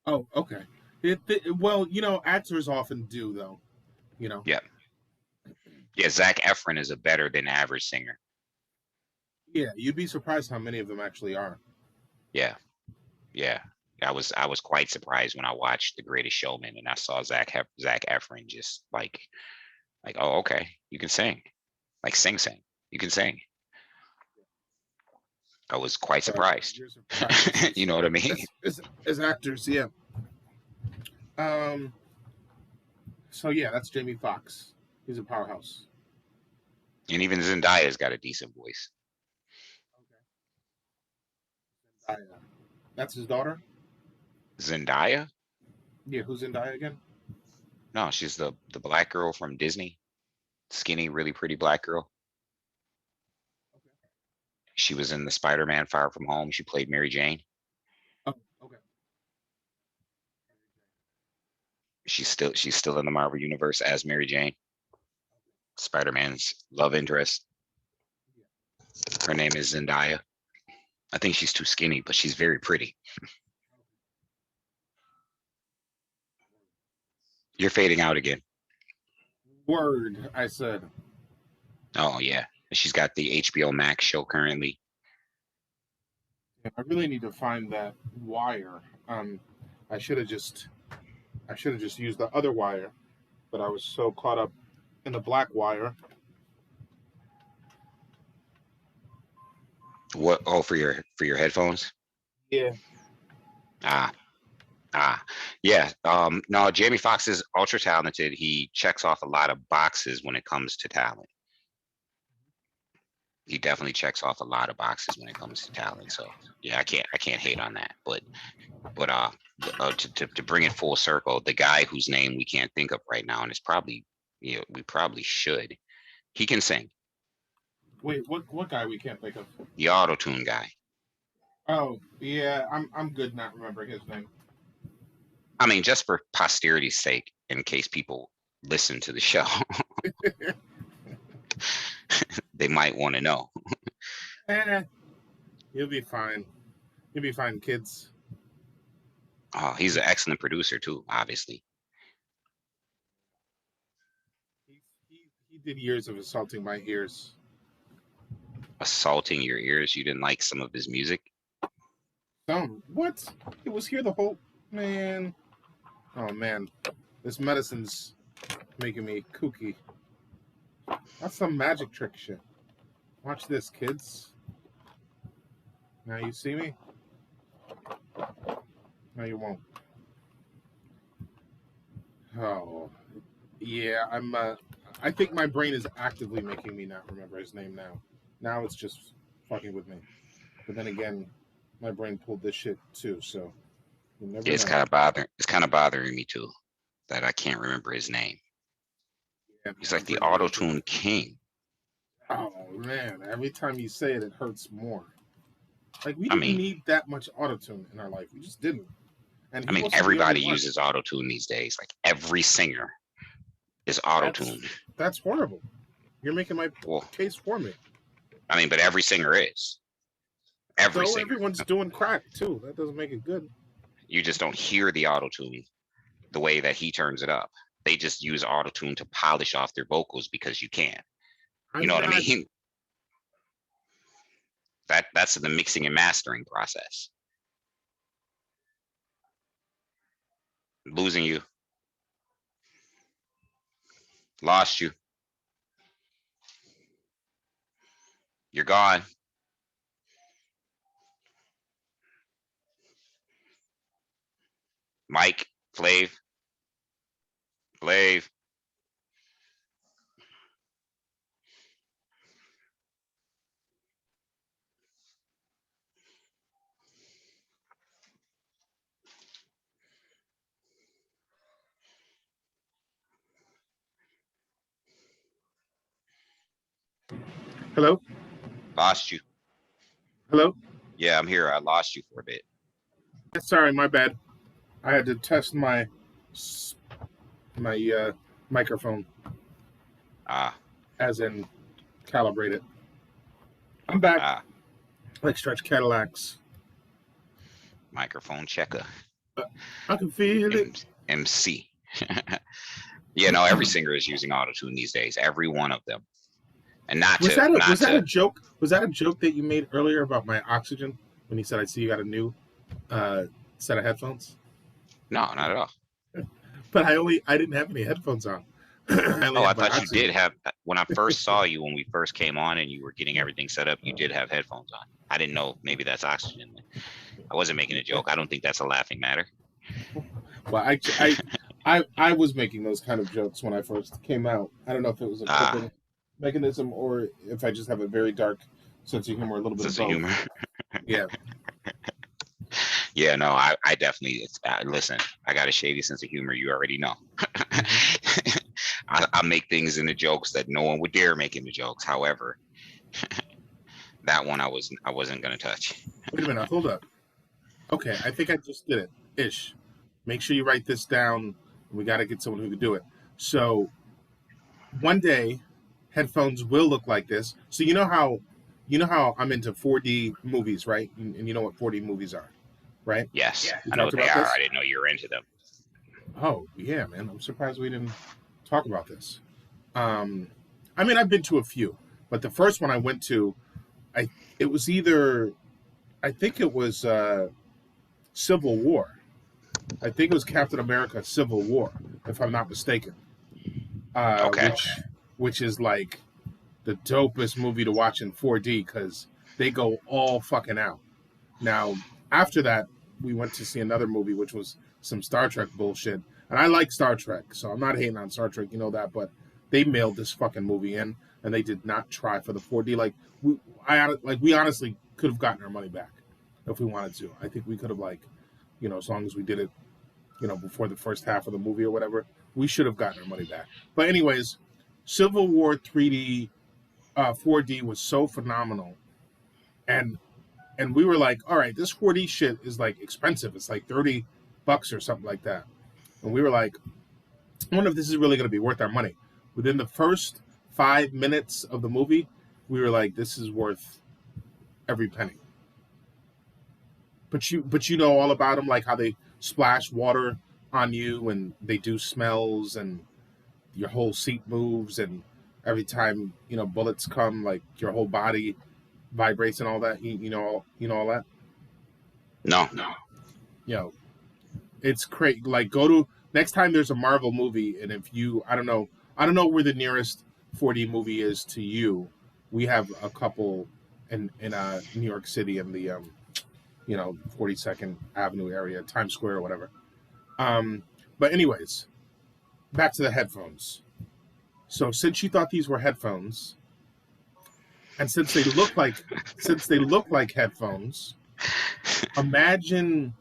Oh, okay. Well, actors often do, though. Yeah. Yeah, Zac Efron is a better than average singer. Yeah, you'd be surprised how many of them actually are. Yeah. I was quite surprised when I watched The Greatest Showman and I saw Zac Efron just like, oh, okay, you can sing, like sing, you can sing. I was quite surprised. You know what I mean? As actors, yeah. So yeah, that's Jamie Foxx. He's a powerhouse. And even Zendaya's got a decent voice. That's his daughter? Zendaya? Yeah, who's Zendaya again? No, she's the black girl from Disney. Skinny, really pretty black girl. She was in the Spider-Man Far From Home. She played Mary Jane. Oh, okay. She's still in the Marvel universe as Mary Jane. Spider-Man's love interest. Her name is Zendaya. I think she's too skinny, but she's very pretty. You're fading out again. Word, I said. Oh yeah, she's got the HBO Max show currently. Yeah, I really need to find that wire. I should have just used the other wire, but I was so caught up in the black wire. What? Oh, for your headphones? Yeah. Yeah. No, Jamie Foxx is ultra talented. He checks off a lot of boxes when it comes to talent. He definitely checks off a lot of boxes when it comes to talent. So yeah, I can't hate on that. But to bring it full circle, the guy whose name we can't think of right now, and it's probably, we probably should. He can sing. Wait, what guy we can't think of? The auto-tune guy. Oh yeah, I'm good not remembering his name. I mean, just for posterity's sake, in case people listen to the show, they might want to know. You'll be fine. You'll be fine, kids. Oh, he's an excellent producer too, obviously. He did years of assaulting my ears. Assaulting your ears? You didn't like some of his music? What? It was here the whole man. Oh man, this medicine's making me kooky. That's some magic trick shit. Watch this, kids. Now you see me? No, you won't. Oh, yeah. I think my brain is actively making me not remember his name now. Now it's just fucking with me. But then again, my brain pulled this shit too. So you never know. It's kind of bothering. It's kind of bothering me too that I can't remember his name. Yeah, he's like the auto-tune king. Oh man! Every time you say it, it hurts more. Like we didn't need that much auto-tune in our life. We just didn't. And I mean, everybody uses auto-tune these days. Like every singer is auto-tuned. That's horrible. You're making my case for me. I mean, but every singer is. Singer. Everyone's doing crack too. That doesn't make it good. You just don't hear the auto-tune the way that he turns it up. They just use auto-tune to polish off their vocals because you can. You know what I mean? That's the mixing and mastering process. Losing you. Lost you. You're gone. Mike, Flav. Hello? Lost you. Hello? Yeah, I'm here. I lost you for a bit. Sorry, my bad. I had to test my microphone. As in calibrate it. I'm back. Like Stretch Cadillacs. Microphone checker. I can feel it. MC. Yeah, no, every singer is using autotune these days. Every one of them. And was that a joke? Was that a joke that you made earlier about my oxygen when you said I see you got a new set of headphones? No, not at all. But I didn't have any headphones on. I thought you did have. When I first saw you, when we first came on and you were getting everything set up, you did have headphones on. I didn't know maybe that's oxygen. I wasn't making a joke. I don't think that's a laughing matter. Well, I was making those kind of jokes when I first came out. I don't know if it was a coping mechanism or if I just have a very dark sense of humor, a little bit of both. Humor. Yeah. Yeah, no, I definitely, listen, I got a shady sense of humor. You already know. I make things in the jokes that no one would dare make in the jokes. However, that one I wasn't going to touch. Wait a minute, hold up. Okay, I think I just did it. Ish. Make sure you write this down. We got to get someone who can do it. So one day, headphones will look like this. So you know how I'm into 4D movies, right? And you know what 4D movies are, right? Yes, We I know talked what they about are. this. I didn't know you were into them. Oh yeah, man! I'm surprised we didn't talk about this. I mean, I've been to a few, but the first one I went to, it was either, I think it was Civil War. I think it was Captain America: Civil War, if I'm not mistaken. Okay. Which is like the dopest movie to watch in 4D because they go all fucking out. Now, after that, we went to see another movie, which was some Star Trek bullshit. And I like Star Trek, so I'm not hating on Star Trek, you know that, but they mailed this fucking movie in, and they did not try for the 4D. Like, we honestly could have gotten our money back if we wanted to. I think we could have, like, as long as we did it, before the first half of the movie or whatever, we should have gotten our money back. But anyways, Civil War 3D, 4D was so phenomenal, and we were like, all right, this 4D shit is like expensive. It's like $30 or something like that. And we were like, I wonder if this is really going to be worth our money. Within the first 5 minutes of the movie, we were like, this is worth every penny. But you know all about them, like how they splash water on you and they do smells and your whole seat moves, and every time bullets come, like your whole body vibrates and all that. You know all that. No. It's great. Like, go to next time there's a Marvel movie, and if you, I don't know where the nearest 4D movie is to you. We have a couple in New York City in the 42nd Avenue area, Times Square or whatever. But anyways, back to the headphones. So since you thought these were headphones, and since they look like headphones, imagine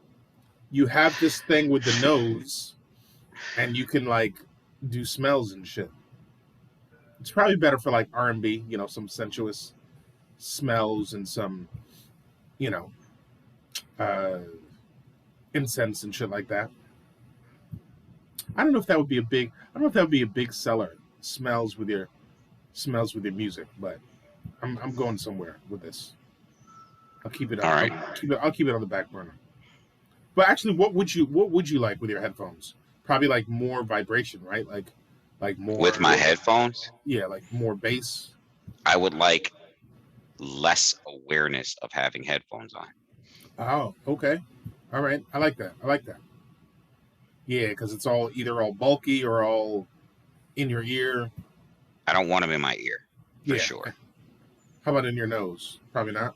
you have this thing with the nose, and you can like do smells and shit. It's probably better for like R&B, some sensuous smells and some, incense and shit like that. I don't know if that would be a big seller. Smells with your music, but I'm going somewhere with this. I'll keep it. All right. I'll keep it on the back burner. But actually, what would you like with your headphones? Probably like more vibration, right? Like more with my headphones. Yeah, like more bass. I would like less awareness of having headphones on. Oh, okay. All right. I like that. Yeah, because it's either all bulky or all in your ear. I don't want them in my ear, for sure. How about in your nose? Probably not.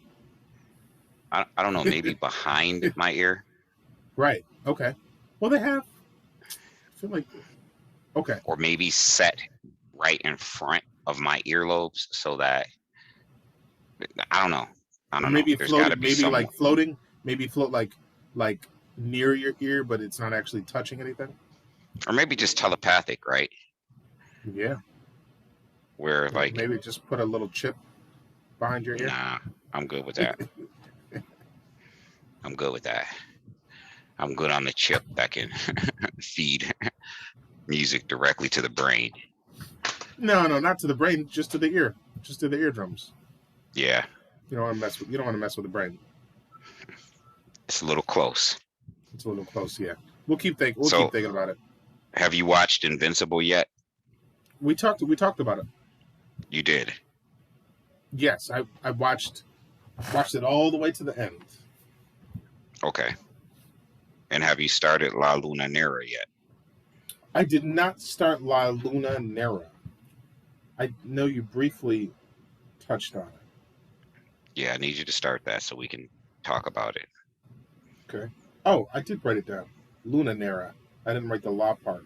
I don't know, maybe behind my ear. Right. Okay. Well, they have. I feel like. Okay. Or maybe set right in front of my earlobes so that I don't know. Maybe know. There's got to be maybe like floating. Maybe float like near your ear, but it's not actually touching anything. Or maybe just telepathic, right? Yeah. Where like maybe just put a little chip behind your ear. Nah, I'm good with that. I'm good with that. I'm good on the chip that can feed music directly to the brain. No, not to the brain, just to the ear, just to the eardrums. Yeah. You don't want to mess with the brain. It's a little close. Yeah. We'll keep thinking about it. Have you watched Invincible yet? We talked about it. You did. Yes, I watched it all the way to the end. Okay. And have you started La Luna Nera yet? I did not start La Luna Nera. I know you briefly touched on it. Yeah, I need you to start that so we can talk about it. Okay. Oh, I did write it down. Luna Nera. I didn't write the law part.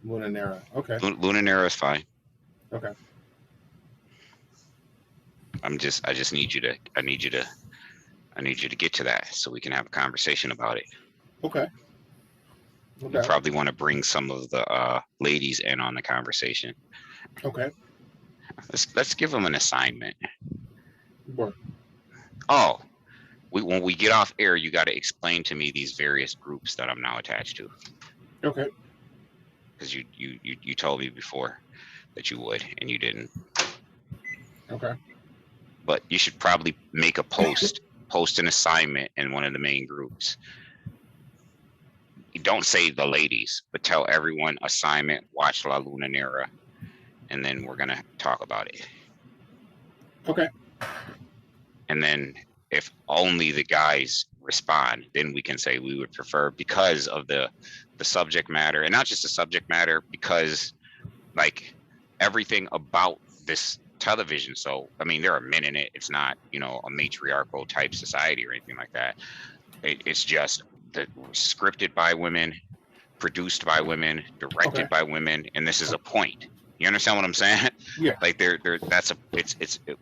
Luna Nera. Okay. Luna Nera is fine. Okay. I just need you to I need you to get to that so we can have a conversation about it. Okay. You probably want to bring some of the ladies in on the conversation. Okay. Let's give them an assignment. What? Oh, when we get off air, you got to explain to me these various groups that I'm now attached to. Okay. Because you told me before that you would, and you didn't. Okay. But you should probably make a post an assignment in one of the main groups. You don't say the ladies, but tell everyone assignment, watch La Lunanera, and then we're going to talk about it. Okay. And then if only the guys respond, then we can say we would prefer, because of the subject matter, and not just the subject matter, because like everything about this television. So, I mean, there are men in it. It's not, a matriarchal type society or anything like that. It's just scripted by women, produced by women, directed by women, and this is a point. You understand what I'm saying? Yeah. Like it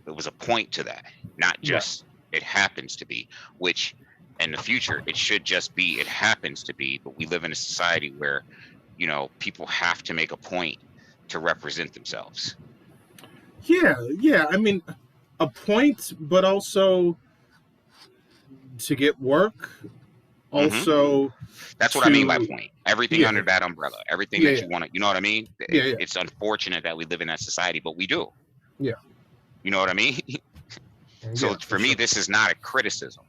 was a point to that, not just it happens to be, which in the future it should just be it happens to be, but we live in a society where, people have to make a point to represent themselves. Yeah. I mean, a point, but also to get work. Also, that's what I mean by point. Everything under that umbrella, everything that you want to, you know what I mean? It's unfortunate that we live in that society, but we do. Yeah. You know what I mean? So for me, this is not a criticism.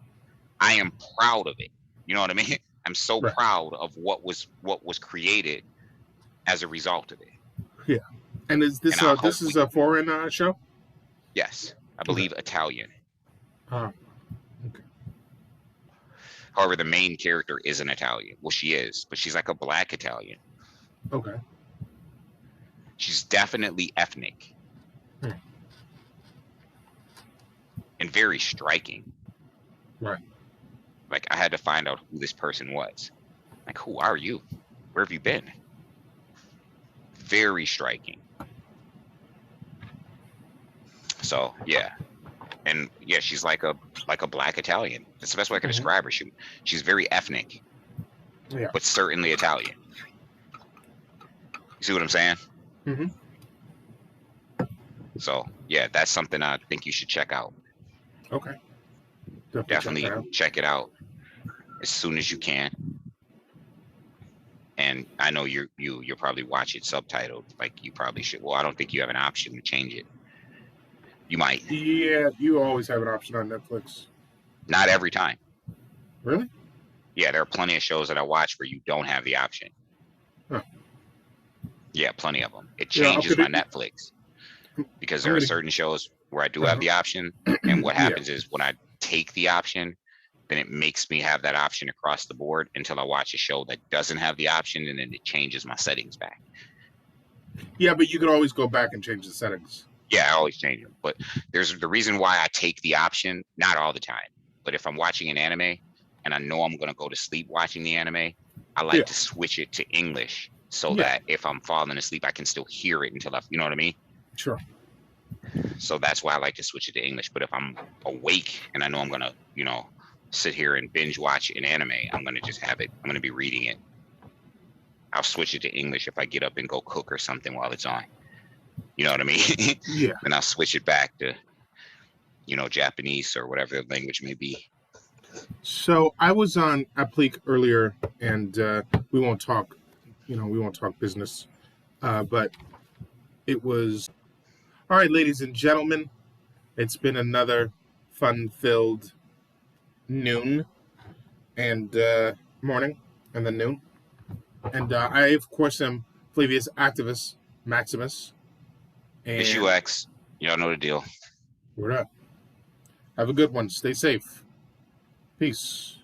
I am proud of it. You know what I mean? I'm so proud of what was created as a result of it. Yeah. And is this this is a foreign show? Yes, I believe Italian. Okay. However, the main character isn't Italian. Well, she is, but she's like a Black Italian. Okay. She's definitely ethnic. And very striking. Right. Like, I had to find out who this person was. Like, who are you? Where have you been? Very striking. So, yeah. And yeah, she's like a Black Italian. That's the best way I can describe her. She's very ethnic, but certainly Italian. You see what I'm saying? So yeah, that's something I think you should check out. Okay. Definitely check it out as soon as you can. And I know you'll probably watch it subtitled. Like you probably should. Well, I don't think you have an option to change it. You might. Yeah, you always have an option on Netflix. Not every time. Really? Yeah, there are plenty of shows that I watch where you don't have the option. Huh. Yeah, plenty of them. It changes my Netflix because there are certain shows where I do have the option, and what happens is when I take the option, then it makes me have that option across the board until I watch a show that doesn't have the option, and then it changes my settings back. Yeah, but you can always go back and change the settings. Yeah, I always change them. But there's the reason why I take the option, not all the time. But if I'm watching an anime and I know I'm going to go to sleep watching the anime, I like to switch it to English so that if I'm falling asleep, I can still hear it until you know what I mean? Sure. So that's why I like to switch it to English. But if I'm awake and I know I'm going to, sit here and binge watch an anime, I'm going to just have it. I'm going to be reading it. I'll switch it to English if I get up and go cook or something while it's on. You know what I mean? Yeah. And I'll switch it back to, Japanese or whatever the language may be. So I was on Applique earlier, and we won't talk, business, but it was all right, ladies and gentlemen. It's been another fun-filled noon and morning, and then noon, and I of course am Flavius Activus Maximus. And it's UX. Y'all know the deal. We're up. Have a good one. Stay safe. Peace.